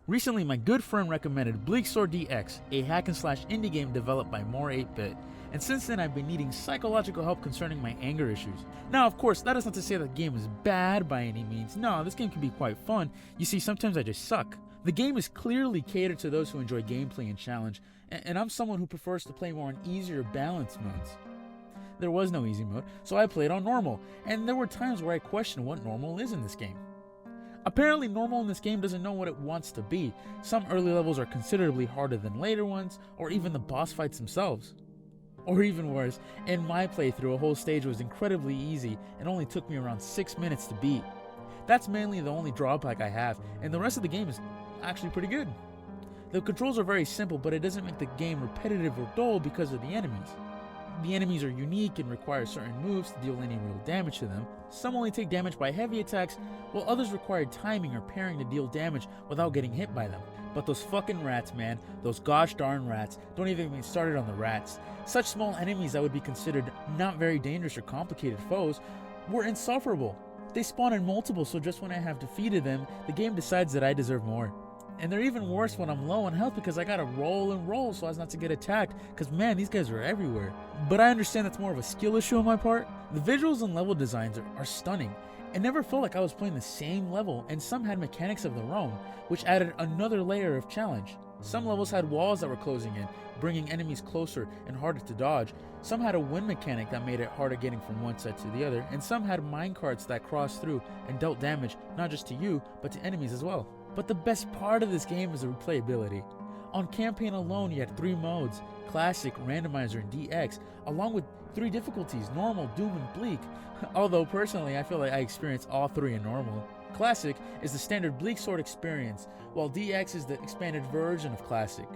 Recently, my good friend recommended BleakSword DX, a hack-and-slash indie game developed by More 8-Bit, and since then I've been needing psychological help concerning my anger issues. Now, of course, that is not to say that the game is bad by any means. No, this game can be quite fun. You see, sometimes I just suck. The game is clearly catered to those who enjoy gameplay and challenge, and I'm someone who prefers to play more on easier balanced modes. There was no easy mode, so I played on normal, and there were times where I questioned what normal is in this game. Apparently, normal in this game doesn't know what it wants to be. Some early levels are considerably harder than later ones, or even the boss fights themselves. Or even worse, in my playthrough, a whole stage was incredibly easy and only took me around 6 minutes to beat. That's mainly the only drawback I have, and the rest of the game is actually pretty good. The controls are very simple, but it doesn't make the game repetitive or dull because of the enemies. The enemies are unique and require certain moves to deal any real damage to them. Some only take damage by heavy attacks, while others require timing or parrying to deal damage without getting hit by them. But those fucking rats, man, those gosh darn rats, don't even get me started on the rats. Such small enemies that would be considered not very dangerous or complicated foes were insufferable. They spawn in multiple, so just when I have defeated them, the game decides that I deserve more. And they're even worse when I'm low on health because I gotta roll and roll so as not to get attacked, because man, these guys are everywhere. But I understand that's more of a skill issue on my part. The visuals and level designs are stunning. It never felt like I was playing the same level, and some had mechanics of their own, which added another layer of challenge. Some levels had walls that were closing in, bringing enemies closer and harder to dodge. Some had a wind mechanic that made it harder getting from one side to the other, and some had minecarts that crossed through and dealt damage not just to you, but to enemies as well. But the best part of this game is the replayability. On campaign alone, you had 3 modes: Classic, Randomizer, and DX, along with 3 difficulties: Normal, Doom, and Bleak. Although personally, I feel like I experienced all 3 in Normal. Classic is the standard BleakSword experience, while DX is the expanded version of Classic.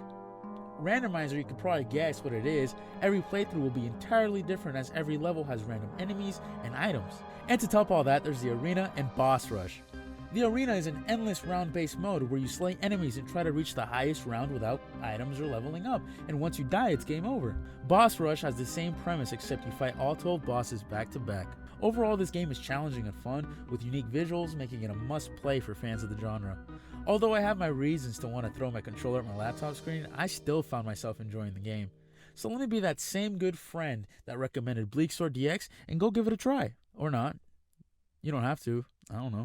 Randomizer, you could probably guess what it is. Every playthrough will be entirely different as every level has random enemies and items. And to top all that, there's the Arena and Boss Rush. The Arena is an endless round-based mode where you slay enemies and try to reach the highest round without items or leveling up, and once you die, it's game over. Boss Rush has the same premise, except you fight all 12 bosses back to back. Overall, this game is challenging and fun, with unique visuals, making it a must-play for fans of the genre. Although I have my reasons to want to throw my controller at my laptop screen, I still found myself enjoying the game. So let me be that same good friend that recommended BleakSword DX and go give it a try. Or not. You don't have to. I don't know.